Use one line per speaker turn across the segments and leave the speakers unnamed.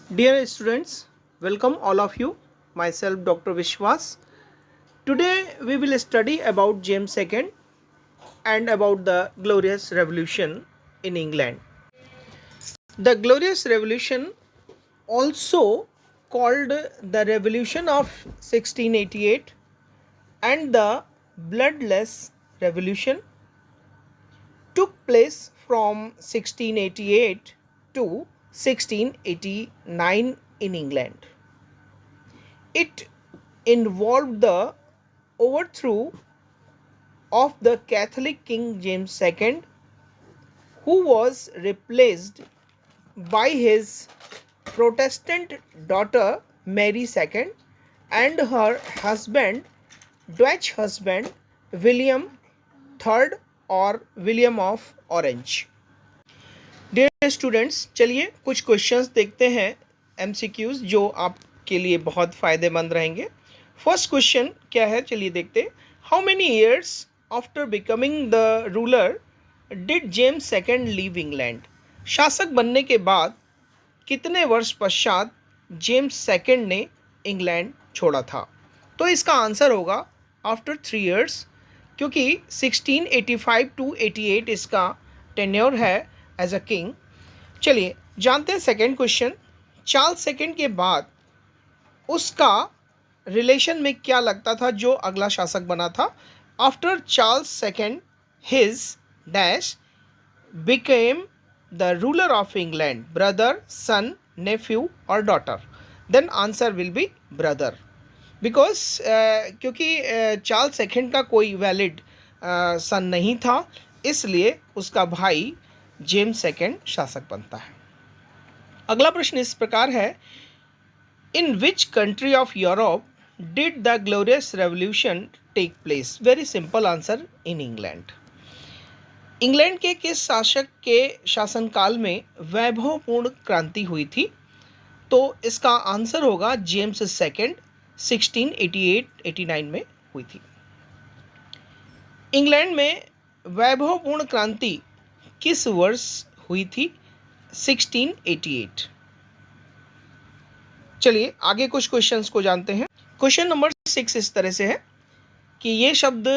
Dear students, welcome all of you. Myself Dr. Vishwas. Today we will study about James II and about the Glorious Revolution in England. The Glorious Revolution, also called the Revolution of 1688 and the Bloodless Revolution, took place from 1688 to 1689 in England. It involved the overthrow of the Catholic King James II, who was replaced by his Protestant daughter Mary II and her husband, Dutch husband William III और William of Orange. Dear students, चलिए कुछ questions देखते हैं MCQs जो आपके लिए बहुत फ़ायदेमंद रहेंगे। फर्स्ट क्वेश्चन क्या है, चलिए देखते हैं। How many years after becoming the ruler did James second leave England? शासक बनने के बाद कितने वर्ष पश्चात जेम्स सेकेंड ने इंग्लैंड छोड़ा था? तो इसका आंसर होगा आफ्टर 3 ईयर्स, क्योंकि 1685 टू 88 इसका टेन्योर है एज अ किंग। चलिए जानते हैं सेकेंड क्वेश्चन। चार्ल्स सेकेंड के बाद उसका रिलेशन में क्या लगता था जो अगला शासक बना था? After Charles second his dash became the ruler of England brother, son, nephew और daughter? Then answer will be brother, because क्योंकि चार्ल्स सेकेंड का कोई वैलिड सन नहीं था, इसलिए उसका भाई जेम्स सेकेंड शासक बनता है। अगला प्रश्न इस प्रकार है, in which country of Europe did the glorious revolution take place? Very simple answer, in England. England के किस शासक के शासनकाल में वैभवपूर्ण क्रांति हुई थी? तो इसका आंसर होगा जेम्स सेकेंड, 1688-89 में हुई थी। इंग्लैंड में वैभवपूर्ण क्रांति किस वर्ष हुई थी? 1688। चलिए आगे कुछ क्वेश्चंस को जानते हैं। क्वेश्चन नंबर 6 इस तरह से है कि ये शब्द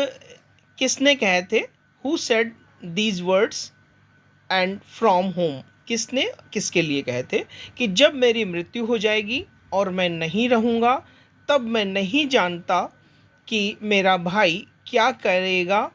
किसने कहे थे? Who said these words and from home? किसने किसके लिए कहे थे कि जब मेरी मृत्यु हो जाएगी और मैं नहीं रहूँगा, तब मैं नहीं जानता कि मेरा भाई क्या करेगा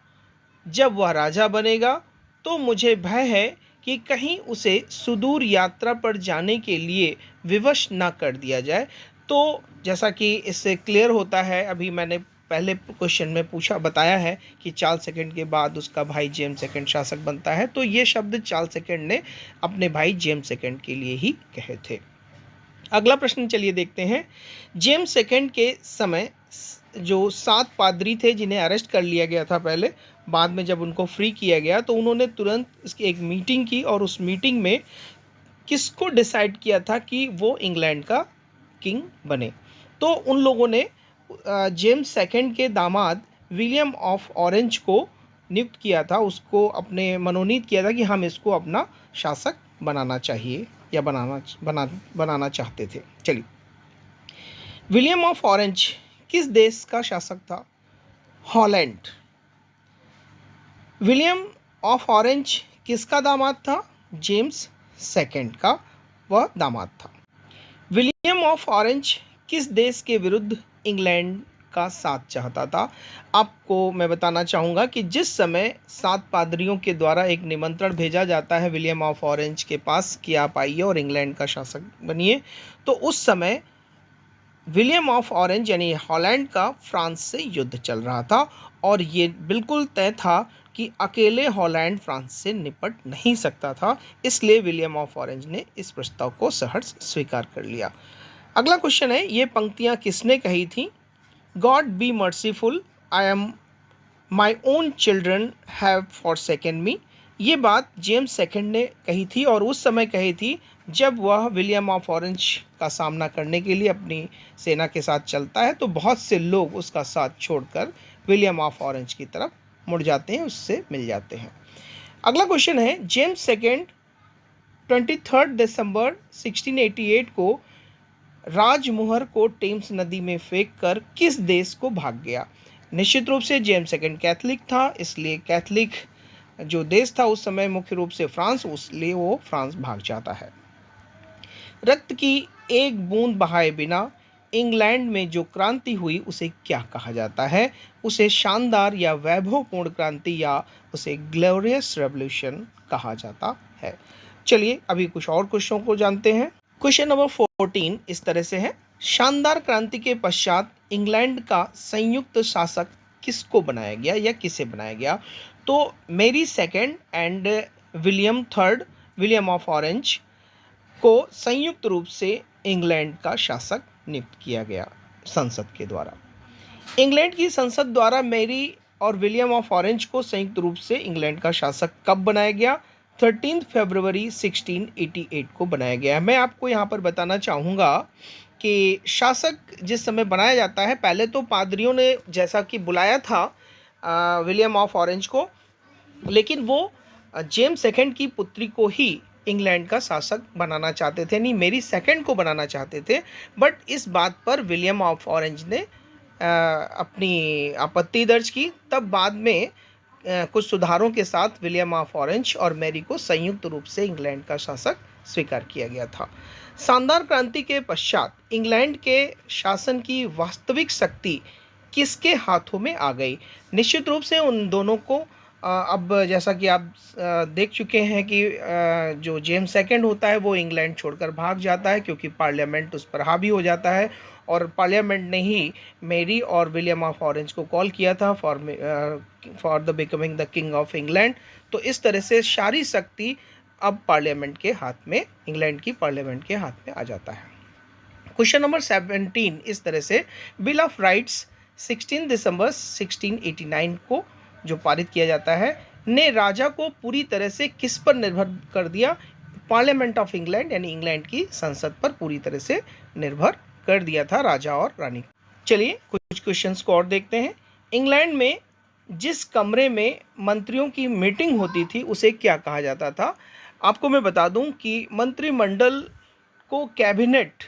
जब वह राजा बनेगा, तो मुझे भय है कि कहीं उसे सुदूर यात्रा पर जाने के लिए विवश ना कर दिया जाए। तो जैसा कि इससे क्लियर होता है, अभी मैंने पहले क्वेश्चन में बताया है कि चार्ल्स सेकेंड के बाद उसका भाई जेम्स सेकेंड शासक बनता है, तो ये शब्द चार्ल्स सेकेंड ने अपने भाई जेम्स सेकेंड के लिए ही कहे थे। अगला प्रश्न चलिए देखते हैं। जेम्स सेकेंड के समय जो 7 पादरी थे जिन्हें अरेस्ट कर लिया गया था पहले, बाद में जब उनको फ्री किया गया तो उन्होंने तुरंत इसकी एक मीटिंग की और उस मीटिंग में किसको डिसाइड किया था कि वो इंग्लैंड का किंग बने? तो उन लोगों ने जेम्स सेकेंड के दामाद विलियम ऑफ ऑरेंज को नियुक्त किया था, उसको अपने मनोनीत किया था कि हम इसको अपना शासक बनाना चाहिए या बनाना चाहते थे। चलिए, विलियम ऑफ ऑरेंज किस देश का शासक था? हॉलैंड। विलियम ऑफ ऑरेंज किसका दामाद था? जेम्स सेकेंड का वह दामाद था। विलियम ऑफ ऑरेंज किस देश के विरुद्ध इंग्लैंड का साथ चाहता था? आपको मैं बताना चाहूँगा कि जिस समय 7 पादरियों के द्वारा एक निमंत्रण भेजा जाता है विलियम ऑफ ऑरेंज के पास कि आप आइए और इंग्लैंड का शासक बनिए, तो उस समय विलियम ऑफ ऑरेंज यानी हॉलैंड का फ्रांस से युद्ध चल रहा था और ये बिल्कुल तय था कि अकेले हॉलैंड फ्रांस से निपट नहीं सकता था, इसलिए विलियम ऑफ ऑरेंज ने इस प्रस्ताव को सहर्ष स्वीकार कर लिया। अगला क्वेश्चन है, ये पंक्तियाँ किसने कही थी? God be merciful, I am my own children have forsaken me. ये बात जेम्स सेकेंड ने कही थी और उस समय कही थी जब वह विलियम ऑफ ऑरेंज का सामना करने के लिए अपनी सेना के साथ चलता है, तो बहुत से लोग उसका साथ छोड़कर विलियम ऑफ ऑरेंज की तरफ मुड़ जाते हैं, उससे मिल जाते हैं। अगला क्वेश्चन है, जेम्स सेकेंड 23 दिसंबर 1688 को राजमुहर को टेम्स नदी में फेंककर किस देश को भाग गया? निश्चित रूप से जेम्स सेकंड कैथलिक था, इसलिए कैथलिक जो देश था उस समय मुख्य रूप से फ्रांस, इसलिए वो फ्रांस भाग जाता है। रक्त की एक बूंद बहाए बिना इंग्लैंड में जो क्रांति हुई उसे क्या कहा जाता है? उसे शानदार या वैभवपूर्ण क्रांति या उसे ग्लोरियस रेवोल्यूशन कहा जाता है। चलिए अभी कुछ और क्वेश्चनों को जानते हैं। क्वेश्चन नंबर 14 इस तरह से है, शानदार क्रांति के पश्चात इंग्लैंड का संयुक्त शासक किसको बनाया गया या किसे बनाया गया? तो मेरी second and William of orange को संयुक्त रूप से इंग्लैंड का शासक नियुक्त किया गया संसद के द्वारा। इंग्लैंड की संसद द्वारा मेरी और विलियम ऑफ ऑरेंज को संयुक्त रूप से इंग्लैंड का शासक कब बनाया गया? 13 फरवरी 1688 को बनाया गया है। मैं आपको यहाँ पर बताना चाहूँगा कि शासक जिस समय बनाया जाता है, पहले तो पादरियों ने जैसा कि बुलाया था विलियम ऑफ ऑरेंज को, लेकिन वो जेम्स सेकंड की पुत्री को ही इंग्लैंड का शासक बनाना चाहते थे, नहीं मेरी सेकंड को बनाना चाहते थे। बट इस बात पर विलियम ऑफ ऑरेंज ने अपनी आपत्ति दर्ज की। तब बाद में कुछ सुधारों के साथ विलियम ऑफ ऑरेंज और मैरी को संयुक्त रूप से इंग्लैंड का शासक स्वीकार किया गया था। शानदार क्रांति के पश्चात इंग्लैंड के शासन की वास्तविक शक्ति किसके हाथों में आ गई? निश्चित रूप से उन दोनों को अब जैसा कि आप देख चुके हैं कि जो जेम्स सेकंड होता है वो इंग्लैंड छोड़कर भाग जाता है, क्योंकि पार्लियामेंट उस पर हावी हो जाता है और पार्लियामेंट ने ही मेरी और विलियम ऑफ ऑरेंज को कॉल किया था for the becoming the king of England. तो इस तरह से सारी शक्ति अब पार्लियामेंट के हाथ में, इंग्लैंड की पार्लियामेंट के हाथ में आ जाता है। क्वेश्चन नंबर 17 इस तरह से, बिल ऑफ राइट्स 16 दिसंबर 1689 को जो पारित किया जाता है ने राजा को पूरी तरह से किस पर निर्भर कर दिया? पार्लियामेंट ऑफ इंग्लैंड यानी इंग्लैंड की संसद पर पूरी तरह से निर्भर कर दिया था राजा और रानी। चलिए कुछ क्वेश्चंस को और देखते हैं। इंग्लैंड में जिस कमरे में मंत्रियों की मीटिंग होती थी उसे क्या कहा जाता था? आपको मैं बता दूं कि मंत्रिमंडल को कैबिनेट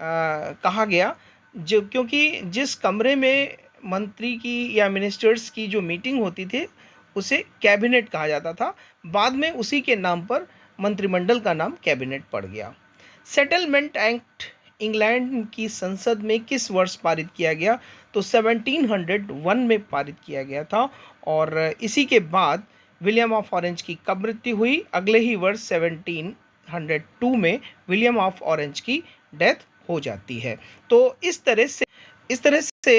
कहा गया, जो क्योंकि जिस कमरे में मंत्री की या मिनिस्टर्स की जो मीटिंग होती थी उसे कैबिनेट कहा जाता था। बाद में उसी के नाम पर मंत्रिमंडल का नाम कैबिनेट पड़ गया। सेटलमेंट एक्ट इंग्लैंड की संसद में किस वर्ष पारित किया गया? तो 1701 में पारित किया गया था और इसी के बाद विलियम ऑफ ऑरेंज की कब मृत्यु हुई? अगले ही वर्ष 1702 में विलियम ऑफ ऑरेंज की डेथ हो जाती है। तो इस तरह से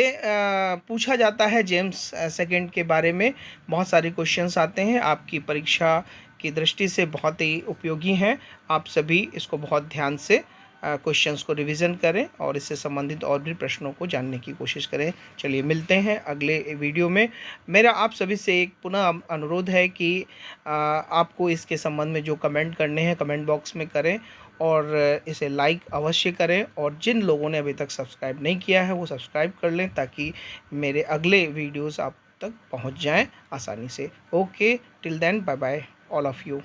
पूछा जाता है जेम्स सेकंड के बारे में। बहुत सारे क्वेश्चंस आते हैं, आपकी परीक्षा की दृष्टि से बहुत ही उपयोगी हैं। आप सभी इसको बहुत ध्यान से क्वेश्चंस को रिवीजन करें और इससे संबंधित और भी प्रश्नों को जानने की कोशिश करें। चलिए मिलते हैं अगले वीडियो में। मेरा आप सभी से एक पुनः अनुरोध है कि आपको इसके संबंध में जो कमेंट करने हैं कमेंट बॉक्स में करें और इसे लाइक अवश्य करें, और जिन लोगों ने अभी तक सब्सक्राइब नहीं किया है वो सब्सक्राइब कर लें ताकि मेरे अगले वीडियोस आप तक पहुंच जाएं आसानी से। Okay, till then bye bye all of you.